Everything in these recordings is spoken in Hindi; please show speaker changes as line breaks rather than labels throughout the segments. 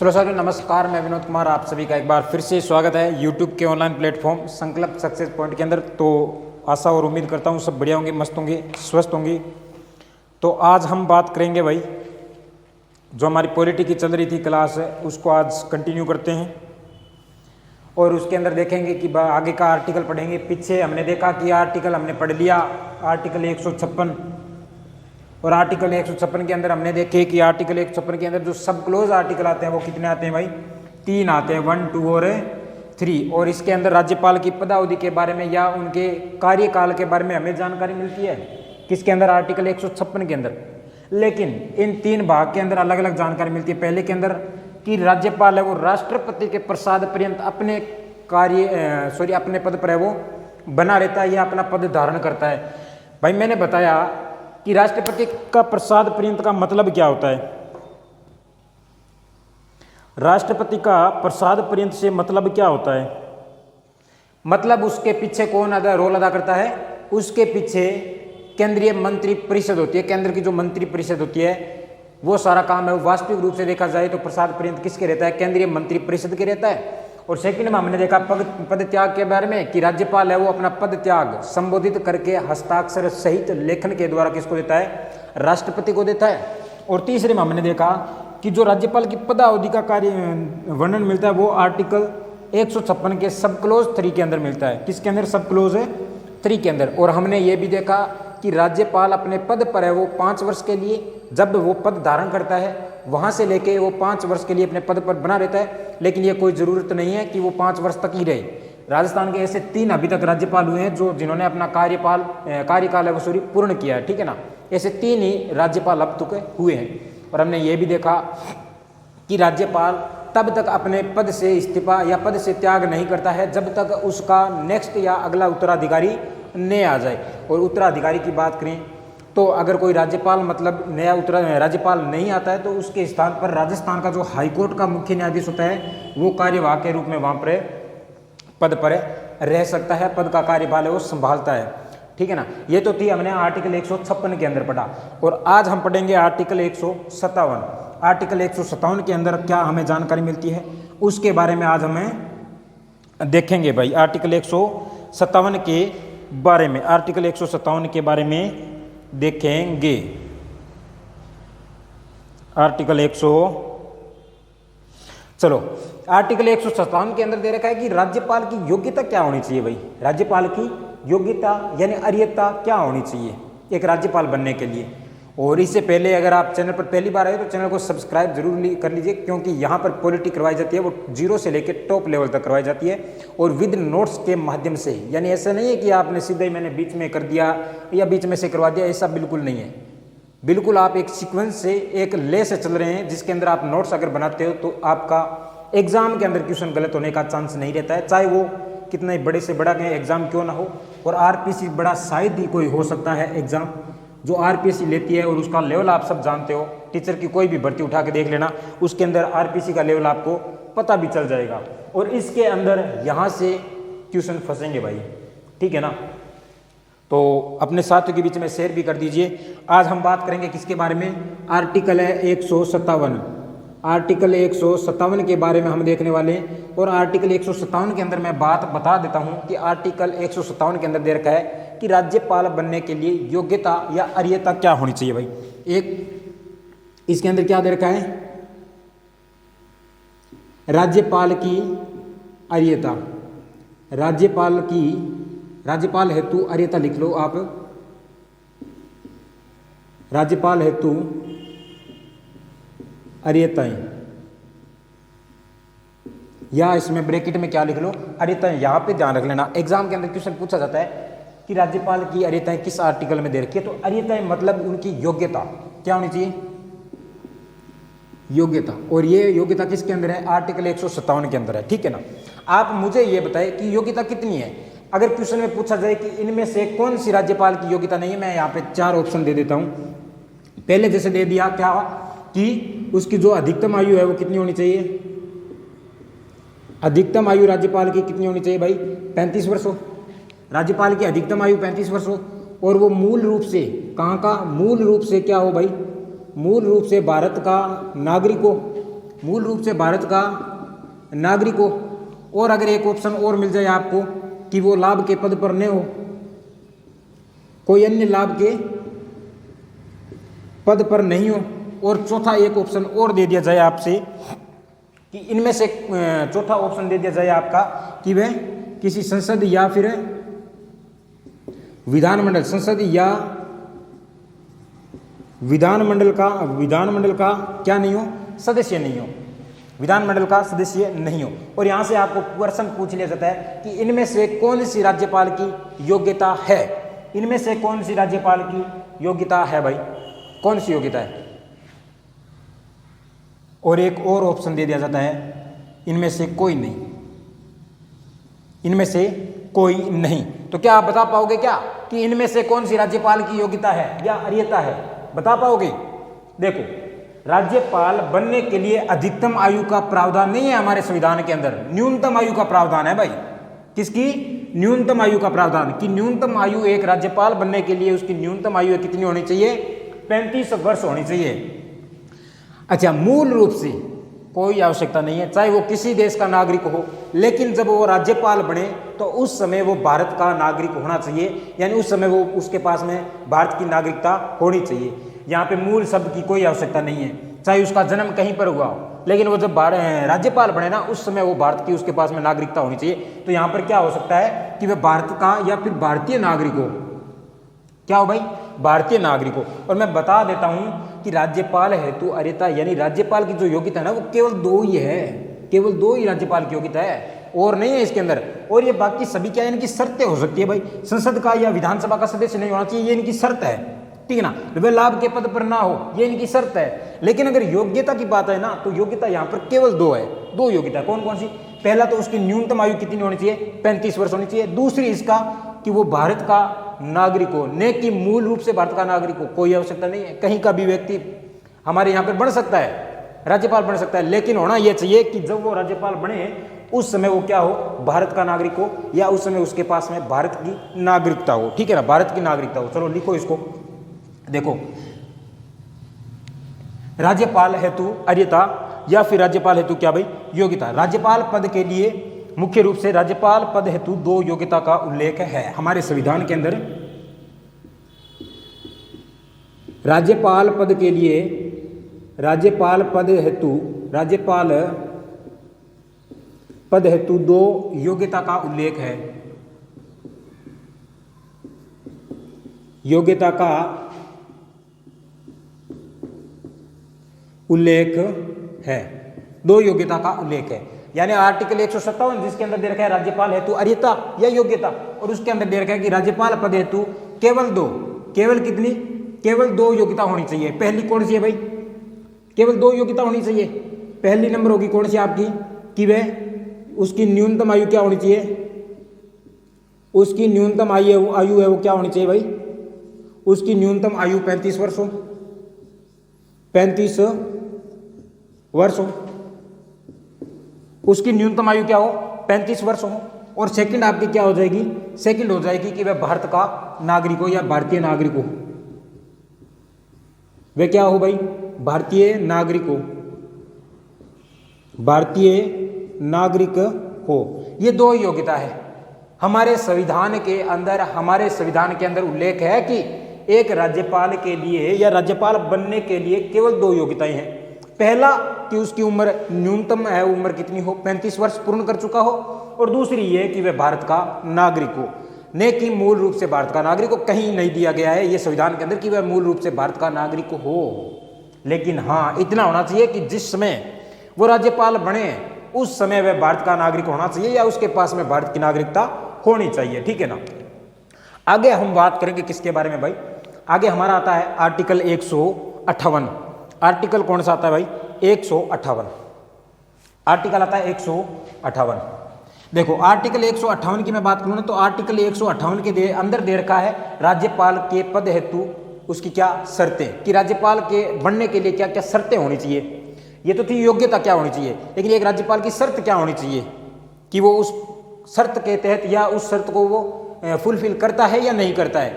चलो साथियों नमस्कार, मैं विनोद कुमार, आप सभी का एक बार फिर से स्वागत है यूट्यूब के ऑनलाइन प्लेटफॉर्म संकल्प सक्सेस पॉइंट के अंदर। तो आशा और उम्मीद करता हूँ सब बढ़िया होंगे, मस्त होंगे, स्वस्थ होंगे। तो आज हम बात करेंगे भाई, जो हमारी पॉलिटी की चल रही थी क्लास है उसको आज कंटिन्यू करते हैं और उसके अंदर देखेंगे कि आगे का आर्टिकल पढ़ेंगे। पीछे हमने देखा कि आर्टिकल हमने पढ़ लिया, आर्टिकल 156, और आर्टिकल 156 के अंदर हमने देखे कि आर्टिकल 156 के अंदर जो सब क्लोज आर्टिकल आते हैं वो कितने आते हैं भाई? 3 आते हैं, 1, 2 और 3। और इसके अंदर राज्यपाल की पदावधि के बारे में या उनके कार्यकाल के बारे में हमें जानकारी मिलती है किसके अंदर? आर्टिकल 156 के अंदर। लेकिन इन 3 भाग के अंदर अलग अलग जानकारी मिलती है। पहले के अंदर कि राज्यपाल है वो राष्ट्रपति के प्रसाद पर्यंत अपने अपने पद पर है वो बना रहता है या अपना पद धारण करता है। भाई मैंने बताया कि राष्ट्रपति का प्रसाद पर्यंत का मतलब क्या होता है। राष्ट्रपति का प्रसाद पर्यंत से मतलब क्या होता है? मतलब उसके पीछे कौन रोल अदा करता है? उसके पीछे केंद्रीय मंत्री परिषद होती है। केंद्र की जो मंत्री परिषद होती है वो सारा काम है। वास्तविक रूप से देखा जाए तो प्रसाद पर्यंत किसके रहता है? केंद्रीय मंत्री परिषद के रहता है। और सेकंड में हमने देखा पद त्याग के बारे में कि राज्यपाल है वो अपना पद त्याग संबोधित करके हस्ताक्षर सहित लेखन के द्वारा किसको देता है? राष्ट्रपति को देता है। और तीसरे में हमने देखा कि जो राज्यपाल की पदावधि का कार्य वर्णन मिलता है वो आर्टिकल 156 के सब क्लोज 3 के अंदर मिलता है। किसके अंदर? सब क्लोज 3 के अंदर। और हमने ये भी देखा कि राज्यपाल अपने पद पर है वो 5 वर्ष के लिए, जब वो पद धारण करता है वहां से लेके वो 5 वर्ष के लिए अपने पद पर बना रहता है। लेकिन ये कोई जरूरत नहीं है कि वो 5 वर्ष तक ही रहे। राजस्थान के ऐसे 3 अभी तक राज्यपाल हुए हैं जो जिन्होंने अपना कार्यकाल है वो पूर्ण किया है, ठीक है ना। ऐसे 3 ही राज्यपाल अब तक हुए हैं। और हमने ये भी देखा कि राज्यपाल तब तक अपने पद से इस्तीफा या पद से त्याग नहीं करता है जब तक उसका नेक्स्ट या अगला उत्तराधिकारी नहीं आ जाए। और उत्तराधिकारी की बात करें तो अगर कोई राज्यपाल मतलब नया राज्यपाल नहीं आता है तो उसके स्थान पर राजस्थान का जो हाईकोर्ट का मुख्य न्यायाधीश होता है वो कार्यवाहक के रूप में वहाँ पर पद पर रह सकता है, पद का कार्यभार है वो संभालता है, ठीक है ना। ये तो थी हमने आर्टिकल 156 के अंदर पढ़ा। और आज हम पढ़ेंगे आर्टिकल 157। आर्टिकल 157 के अंदर क्या हमें जानकारी मिलती है उसके बारे में आज हमें देखेंगे भाई। आर्टिकल 157 के बारे में, आर्टिकल 157 के बारे में देखेंगे। आर्टिकल 157 के अंदर दे रखा है कि राज्यपाल की योग्यता क्या होनी चाहिए भाई। राज्यपाल की योग्यता यानी अर्हता क्या होनी चाहिए एक राज्यपाल बनने के लिए। और इससे पहले अगर आप चैनल पर पहली बार आए तो चैनल को सब्सक्राइब जरूर कर लीजिए, क्योंकि यहाँ पर पॉलिटी करवाई जाती है वो 0 से लेकर टॉप लेवल तक करवाई जाती है और विद नोट्स के माध्यम से। यानी ऐसा नहीं है कि आपने सीधे ही मैंने बीच में कर दिया या बीच में से करवा दिया, ऐसा बिल्कुल नहीं है। बिल्कुल आप एक सीक्वेंस से, एक ले से चल रहे हैं जिसके अंदर आप नोट्स अगर बनाते हो तो आपका एग्जाम के अंदर क्वेश्चन गलत होने का चांस नहीं रहता है, चाहे वो कितना ही बड़े से बड़ा एग्जाम क्यों ना हो। और आरपीसी बड़ा शायद ही कोई हो सकता है एग्जाम जो आरपीसी लेती है, और उसका लेवल आप सब जानते हो। टीचर की कोई भी भर्ती उठा के देख लेना, उसके अंदर आरपीसी का लेवल आपको पता भी चल जाएगा। और इसके अंदर यहाँ से क्वेश्चन फंसेंगे भाई, ठीक है ना। तो अपने साथियों के बीच में शेयर भी कर दीजिए। आज हम बात करेंगे किसके बारे में? आर्टिकल है 157। आर्टिकल 157 के बारे में हम देखने वाले हैं। और आर्टिकल 157 के अंदर मैं बात बता देता हूं कि आर्टिकल 157 के अंदर दे रखा है कि राज्यपाल बनने के लिए योग्यता या अर्हता क्या होनी चाहिए भाई। एक इसके अंदर क्या दे रखा है? राज्यपाल की अर्हता, राज्यपाल हेतु अर्हता लिख लो आप। राज्यपाल हेतु अर्हताएं, या इसमें ब्रैकेट में क्या लिख लो? अर्हताएं। यहां पे ध्यान रख लेना, एग्जाम के अंदर क्वेश्चन पूछा जाता है कि राज्यपाल की अर्हताएं किस आर्टिकल में दे रखी है। तो अर्हताएं मतलब उनकी योग्यता क्या होनी चाहिए? योग्यता। और ये योग्यता किसके अंदर है? आर्टिकल 157 के अंदर है, ठीक है ना। आप मुझे ये बताएं कि योग्यता कितनी है। अगर क्वेश्चन में पूछा जाए कि इनमें से कौन सी राज्यपाल की योग्यता नहीं है, मैं यहाँ पे 4 ऑप्शन दे देता हूं। पहले जैसे दे दिया क्या कि उसकी जो अधिकतम आयु है वो कितनी होनी चाहिए? अधिकतम आयु राज्यपाल की कितनी होनी चाहिए भाई? 35 वर्ष हो। राज्यपाल की अधिकतम आयु 35 वर्ष हो। और वो मूल रूप से कहाँ का? मूल रूप से क्या हो भाई? मूल रूप से भारत का नागरिक हो, मूल रूप से भारत का नागरिक हो। और अगर एक ऑप्शन और मिल जाए आपको कि वो लाभ के पद पर न हो, कोई अन्य लाभ के पद पर नहीं हो, और चौथा एक ऑप्शन और दे दिया जाए आपसे कि इनमें से चौथा ऑप्शन दे दिया जाए आपका कि वह किसी संसद या फिर विधानमंडल, संसद या विधानमंडल का क्या नहीं हो, सदस्य नहीं हो, विधानमंडल का सदस्य नहीं हो। और यहां से आपको प्रश्न पूछ लिया जाता है कि इनमें से कौन सी राज्यपाल की योग्यता है, इनमें से कौन सी राज्यपाल की योग्यता है भाई, कौन सी योग्यता है। और एक और ऑप्शन दे दिया जाता है इनमें से कोई नहीं, इनमें से कोई नहीं। तो क्या आप बता पाओगे क्या कि इनमें से कौन सी राज्यपाल की योग्यता है या अरियता है, बता पाओगे। देखो, राज्यपाल बनने के लिए अधिकतम आयु का प्रावधान नहीं है हमारे संविधान के अंदर, न्यूनतम आयु का प्रावधान है भाई। किसकी? न्यूनतम आयु का प्रावधान कि न्यूनतम आयु एक राज्यपाल बनने के लिए उसकी न्यूनतम आयु कितनी होनी चाहिए, 35 वर्ष होनी चाहिए। अच्छा, मूल रूप से कोई आवश्यकता नहीं है, चाहे वो किसी देश का नागरिक हो, लेकिन जब वो राज्यपाल बने तो उस समय वो भारत का नागरिक होना चाहिए, यानी उस समय वो उसके पास में भारत की नागरिकता होनी चाहिए। यहाँ पे मूल शब्द की कोई आवश्यकता नहीं है, चाहे उसका जन्म कहीं पर हुआ हो, लेकिन वो जब राज्यपाल बने ना उस समय वो भारत की उसके पास में नागरिकता होनी चाहिए। तो यहाँ पर क्या हो सकता है कि वह भारत का या फिर भारतीय नागरिक हो, क्या हो भाई, भारतीय नागरिक हो। और मैं बता देता हूं कि राज्यपाल हेतु अरियता यानी राज्यपाल की जो योग्यता है ना वो केवल 2 ही है, केवल 2 ही राज्यपाल की योग्यता है और नहीं है इसके अंदर। और ये बाकी सभी क्या इनकी शर्तें हो सकती है भाई, संसद का या विधानसभा का सदस्य नहीं होना चाहिए, ये इनकी शर्त है, ठीक है ना। वे लाभ के पद पर ना हो, ये इनकी शर्त है। लेकिन अगर योग्यता की बात है ना तो योग्यता यहाँ पर केवल 2 है, 2 योग्यता। कौन कौन सी? पहला तो उसकी न्यूनतम आयु कितनी होनी चाहिए, 35 वर्ष होनी चाहिए। दूसरी इसका कि वो भारत का नागरिक हो, न कि मूल रूप से भारत का नागरिक हो। कोई आवश्यकता नहीं है, कहीं का भी व्यक्ति हमारे यहाँ पर बन सकता है, राज्यपाल बन सकता है, लेकिन होना यह चाहिए कि जब वो राज्यपाल बने उस समय वो क्या हो, भारत का नागरिक हो, या उस समय उसके पास में भारत की नागरिकता हो, ठीक है ना, भारत की नागरिकता हो। चलो लिखो इसको, देखो, राज्यपाल हेतु अरियता या फिर राज्यपाल हेतु क्या भाई, योग्यता। राज्यपाल पद के लिए मुख्य रूप से राज्यपाल पद हेतु 2 योग्यता का उल्लेख है हमारे संविधान के अंदर। राज्यपाल पद के लिए राज्यपाल पद हेतु 2 योग्यता का उल्लेख है, योग्यता का उल्लेख है, 2 योग्यता का उल्लेख है। यानी आर्टिकल 157 जिसके अंदर दे रखा है राज्यपाल हेतु अरियता या योग्यता, और उसके अंदर दे रखा है कि राज्यपाल पद हेतु केवल 2, केवल कितनी, केवल 2 योग्यता होनी चाहिए। पहली कौन सी है भाई, केवल 2 योग्यता होनी चाहिए। पहली नंबर होगी कौन सी आपकी कि वह उसकी न्यूनतम आयु क्या होनी चाहिए, उसकी न्यूनतम आयु है वो क्या होनी चाहिए भाई, उसकी न्यूनतम आयु 35 वर्ष हो, 35 वर्ष हो, उसकी न्यूनतम आयु क्या हो, 35 वर्ष हो। और सेकंड आपकी क्या हो जाएगी, सेकंड हो जाएगी कि वह भारत का नागरिक हो या भारतीय नागरिक हो, वह क्या हो भाई, भारतीय नागरिक हो, भारतीय नागरिक हो। ये 2 योग्यता है हमारे संविधान के अंदर। हमारे संविधान के अंदर उल्लेख है कि एक राज्यपाल के लिए या राज्यपाल बनने के लिए केवल 2 योग्यताएं हैं। पहला कि उसकी उम्र न्यूनतम है, उम्र कितनी हो, 35 वर्ष पूर्ण कर चुका हो, और दूसरी ये कि वह भारत का नागरिक हो, न कि मूल रूप से भारत का नागरिक हो। कहीं नहीं दिया गया है ये संविधान के अंदर कि वह मूल रूप से भारत का नागरिक हो, लेकिन हाँ इतना होना चाहिए कि जिस समय वो राज्यपाल बने उस समय वह भारत का नागरिक होना चाहिए या उसके पास में भारत की नागरिकता होनी चाहिए, ठीक है ना। आगे हम बात करेंगे किसके बारे में भाई, आगे हमारा आता है आर्टिकल 158। आर्टिकल कौन सा आता है भाई, 158 आर्टिकल आता है 158। देखो आर्टिकल 158 की मैं बात करूँ ना तो आर्टिकल 158 के अंदर दे रखा है राज्यपाल के पद हेतु उसकी क्या शर्तें, कि राज्यपाल के बनने के लिए क्या क्या शर्तें होनी चाहिए। ये तो थी योग्यता क्या होनी चाहिए, लेकिन एक राज्यपाल की शर्त क्या होनी चाहिए कि वो उस शर्त के तहत या उस शर्त को वो फुलफिल करता है या नहीं करता है,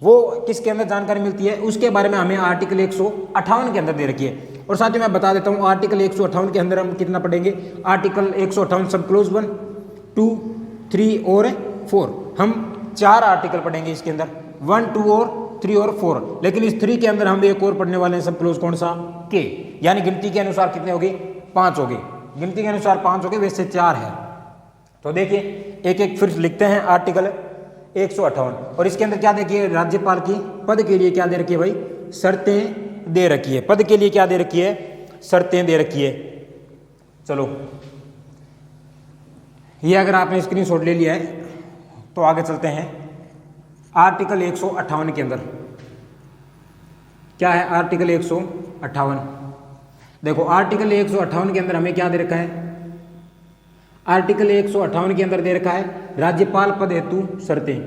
वो किसके अंदर जानकारी मिलती है, उसके बारे में हमें आर्टिकल 158 के अंदर दे रखी है। और साथ ही मैं बता देता हूँ आर्टिकल 158 के अंदर हम कितना पढ़ेंगे, आर्टिकल 158 सब क्लोज 1, 2, 3 और 4, हम 4 आर्टिकल पढ़ेंगे इसके अंदर, 1, 2 और 3 और 4। लेकिन इस 3 के अंदर हम एक और पढ़ने वाले हैं सब क्लोज कौन सा, के, यानी गिनती के अनुसार कितने हो गए, 5 हो गए, गिनती के अनुसार 5 हो गए, वैसे 4 है। तो देखिए एक एक फिर लिखते हैं आर्टिकल 158 और इसके अंदर क्या देखिए, राज्यपाल की पद के लिए क्या दे रखी है भाई, शर्तें दे रखी है, पद के लिए क्या दे रखी है, शर्तें दे रखी है। चलो ये अगर आपने स्क्रीनशॉट ले लिया है तो आगे चलते हैं। आर्टिकल 158 के अंदर क्या है, आर्टिकल 158 देखो, आर्टिकल 158 के अंदर हमें क्या दे रखा है, आर्टिकल 158 के अंदर दे रखा है राज्यपाल पद हेतु शर्तें।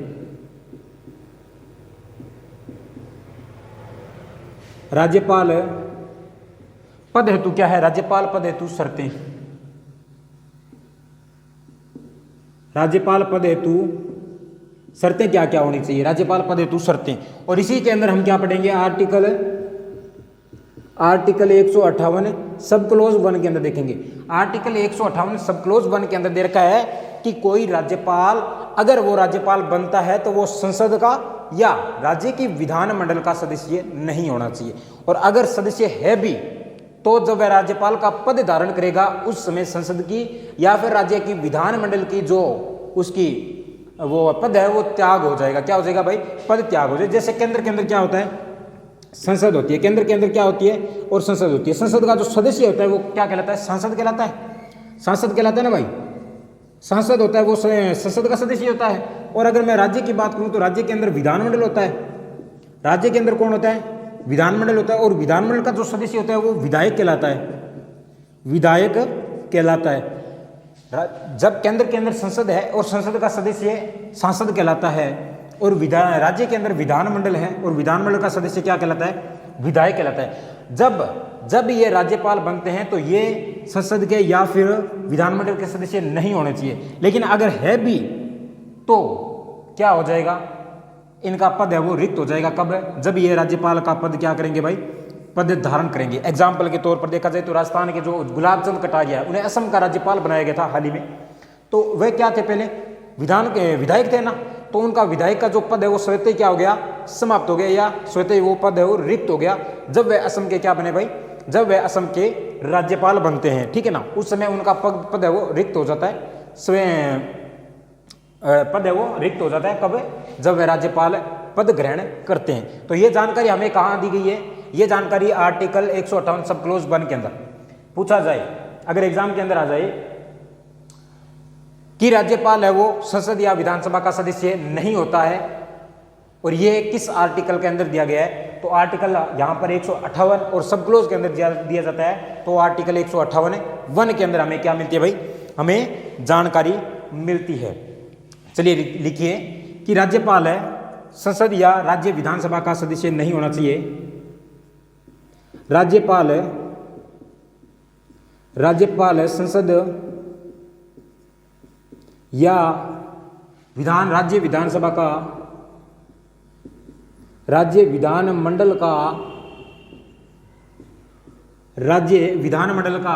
राज्यपाल पद हेतु क्या है, राज्यपाल पद हेतु शर्तें, राज्यपाल पद हेतु शर्तें क्या क्या होनी चाहिए, राज्यपाल पद हेतु शर्तें। और इसी के अंदर हम क्या पढ़ेंगे, आर्टिकल 158 सब क्लोज 1 के अंदर देखेंगे। आर्टिकल 158 सब क्लोज 1 के अंदर दे रखा है कि कोई राज्यपाल, अगर वो राज्यपाल बनता है तो वो संसद का या राज्य की विधानमंडल का सदस्य नहीं होना चाहिए, और अगर सदस्य है भी तो जब वह राज्यपाल का पद धारण करेगा उस समय संसद की या फिर राज्य की विधानमंडल की जो उसकी वो पद है वो त्याग हो जाएगा। क्या हो जाएगा भाई, पद त्याग हो जाएगा। जैसे केंद्र के अंदर क्या होता है, संसद होती है, केंद्र के अंदर क्या होती है, और संसद होती है। संसद का जो सदस्य होता है वो क्या कहलाता है, सांसद कहलाता है, सांसद कहलाता है ना भाई, सांसद होता है वो संसद का सदस्य होता है। और अगर मैं राज्य की बात करूं तो राज्य के अंदर विधानमंडल होता है, राज्य के अंदर कौन होता है, विधानमंडल होता है, और विधानमंडल का जो सदस्य होता है वो विधायक कहलाता है, विधायक कहलाता है। जब केंद्र के अंदर संसद है और संसद का सदस्य सांसद कहलाता है, और राज्य के अंदर विधानमंडल है और विधानमंडल का सदस्य क्या कहलाता है, विधायक कहलाता है। जब ये राज्यपाल बनते हैं तो ये संसद के या फिर विधानमंडल के सदस्य नहीं होने चाहिए, लेकिन अगर है भी तो क्या हो जाएगा, इनका पद है वो रिक्त हो जाएगा। कब, जब ये राज्यपाल का पद क्या करेंगे भाई, पद धारण करेंगे। एग्जाम्पल के तौर पर देखा जाए तो राजस्थान के जो गुलाब चंद कटारिया उन्हें असम का राज्यपाल बनाया गया था हाल ही में, तो वह क्या थे, पहले विधायक थे ना, तो उनका विधायक का जो पद है वो स्वतः क्या हो गया, समाप्त हो गया, या स्वतः वो पद है वो रिक्त हो गया जब वह असम के क्या बने भाई, जब वह असम के राज्यपाल बनते हैं, ठीक है ना। उस समय उनका पद है वो रिक्त हो जाता है, स्वयं पद है वो रिक्त हो जाता है। कब, जब वह राज्यपाल पद ग्रहण करते हैं। तो ये जानकारी हमें कहाँ दी गई है, ये जानकारी आर्टिकल 158 सब क्लोज 1 के अंदर पूछा जाए, अगर एग्जाम के अंदर आ जाए कि राज्यपाल है वो संसद या विधानसभा का सदस्य नहीं होता है, और ये किस आर्टिकल के अंदर दिया गया है, तो आर्टिकल यहाँ पर 158 और सब क्लोज के अंदर दिया जाता है, तो आर्टिकल 158(1) के अंदर हमें क्या मिलती है भाई, हमें जानकारी मिलती है। चलिए लिखिए कि राज्यपाल है संसद या राज्य विधानसभा का सदस्य नहीं होना चाहिए, राज्यपाल है संसद या राज्य विधानसभा का, राज्य विधानमंडल का, राज्य विधानमंडल का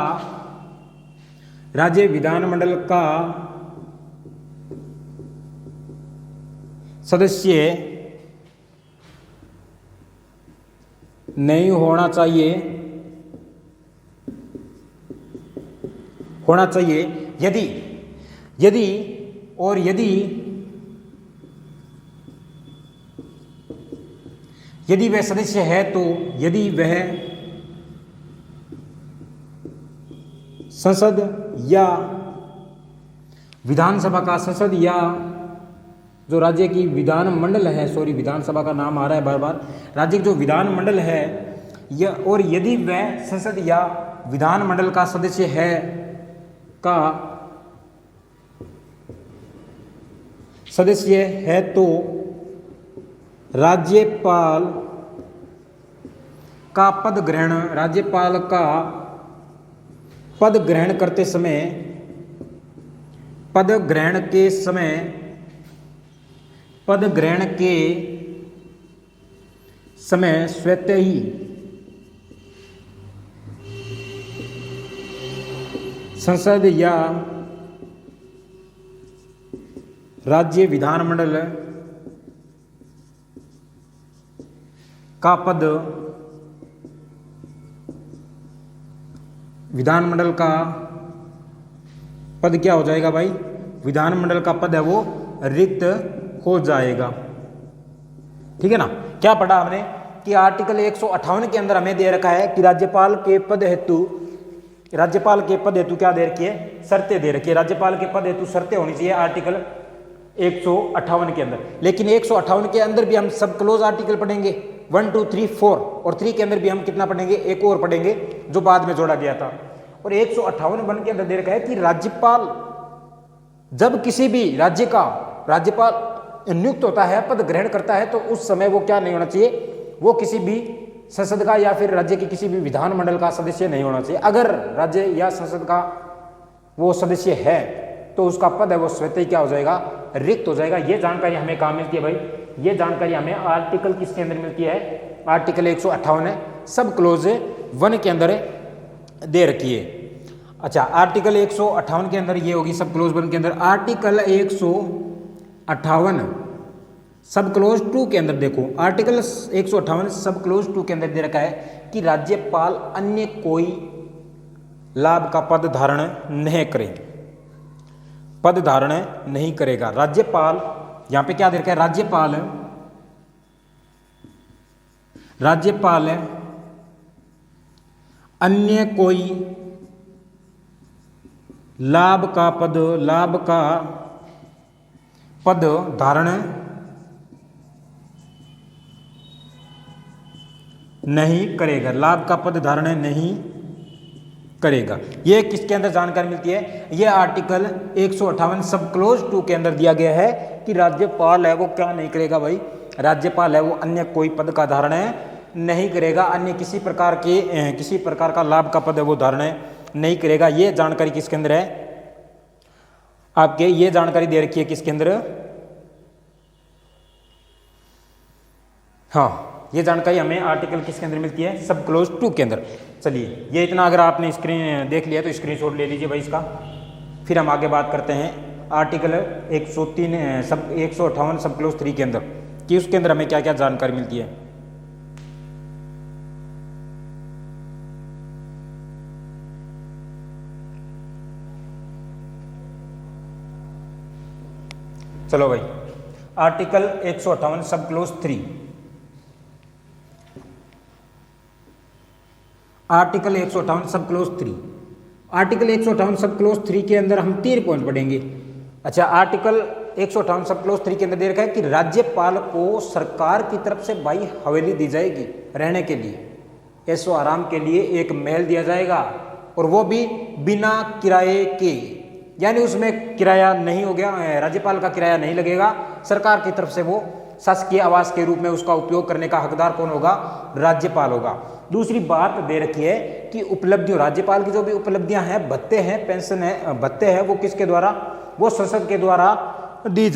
सदस्य नहीं होना चाहिए, यदि वह सदस्य है तो यदि वह संसद या विधानसभा का, संसद या जो राज्य की विधानमंडल है, विधानसभा का नाम आ रहा है बार बार, राज्य की जो विधानमंडल है और यदि वह संसद या विधानमंडल का सदस्य है तो राज्यपाल का पद ग्रहण करते समय, पद ग्रहण के समय संसद या राज्य विधानमंडल का पद, विधानमंडल का पद क्या हो जाएगा भाई, विधानमंडल का पद है वो रिक्त हो जाएगा। ठीक है ना। क्या पढ़ा हमने कि आर्टिकल 158 के अंदर हमें दे रखा है कि राज्यपाल के पद हेतु क्या दे रखी है, शर्तें दे रखी है। राज्यपाल के पद हेतु शर्तें होनी चाहिए आर्टिकल 158 के अंदर। लेकिन 158 के अंदर भी हम सब क्लोज आर्टिकल पढ़ेंगे 1 2 3 4, और 3 के अंदर भी हम कितना पढ़ेंगे, एक और पढ़ेंगे जो बाद में जोड़ा गया था। और 158 के अंदर दे रखा है कि राज्यपाल जब किसी भी राज्य का राज्यपाल नियुक्त होता है, पद ग्रहण करता है, तो उस समय वो क्या नहीं होना चाहिए, वो किसी भी संसद का या फिर राज्य के किसी भी विधानमंडल का सदस्य नहीं होना चाहिए। अगर राज्य या संसद का वो सदस्य है तो उसका पद है वो स्वतः क्या हो जाएगा, रिक्त हो जाएगा। ये जानकारी हमें कहाँ मिलती है भाई, ये जानकारी हमें आर्टिकल किसके अंदर मिलती है, आर्टिकल 158 सब क्लोज 1 के अंदर दे रखी है। अच्छा, आर्टिकल 158 के अंदर ये होगी सब क्लोज 1 के अंदर। आर्टिकल 158 सब क्लोज 2 के अंदर देखो, आर्टिकल 158 सब क्लोज 2 के अंदर दे रखा है कि राज्यपाल अन्य कोई लाभ का पद धारण नहीं करेंगे, पद धारण नहीं करेगा। राज्यपाल यहां पे क्या दे रखा है, राज्यपाल अन्य कोई लाभ का पद धारण नहीं करेगा, लाभ का पद धारण नहीं करेगा। ये किसके अंदर जानकारी मिलती है, ये आर्टिकल 158 सब क्लोज 2 के अंदर दिया गया है कि राज्यपाल है वो क्या नहीं करेगा भाई, राज्यपाल है वो अन्य कोई पद का धारण नहीं करेगा, अन्य किसी प्रकार का लाभ का पद है वो धारण नहीं करेगा। ये जानकारी किसके अंदर है आपके, ये जानकारी दे रखी है किसके अंदर, हाँ ये जानकारी हमें आर्टिकल किसके अंदर मिलती है, सब क्लोज 2 के अंदर। चलिए ये इतना अगर आपने स्क्रीन देख लिया तो स्क्रीनशॉट ले लीजिए भाई इसका। फिर हम आगे बात करते हैं आर्टिकल 158 सब क्लोज 3 के अंदर कि उसके अंदर हमें क्या क्या जानकारी मिलती है। चलो भाई, आर्टिकल 158 सब क्लोज 3, आर्टिकल 158 सब क्लोज 3, आर्टिकल 158 सब क्लोज 3 के अंदर हम 3 पॉइंट पढ़ेंगे। अच्छा, आर्टिकल 158 सब क्लोज 3 के अंदर दे रखा है कि राज्यपाल को सरकार की तरफ से भाई हवेली दी जाएगी रहने के लिए, ऐशो आराम के लिए एक महल दिया जाएगा, और वो भी बिना किराए के, यानी उसमें किराया नहीं हो गया, राज्यपाल का किराया नहीं लगेगा, सरकार की तरफ से वो शासकीय आवास के रूप में उसका उपयोग करने का हकदार कौन होगा, राज्यपाल होगा। दूसरी बात दे रखी है कि उपलब्धियों, राज्यपाल की जो भी उपलब्धियां हैं, भत्ते हैं, पेंशन है, भत्ते हैं, वो किसके द्वारा, वो संसद के द्वारा दी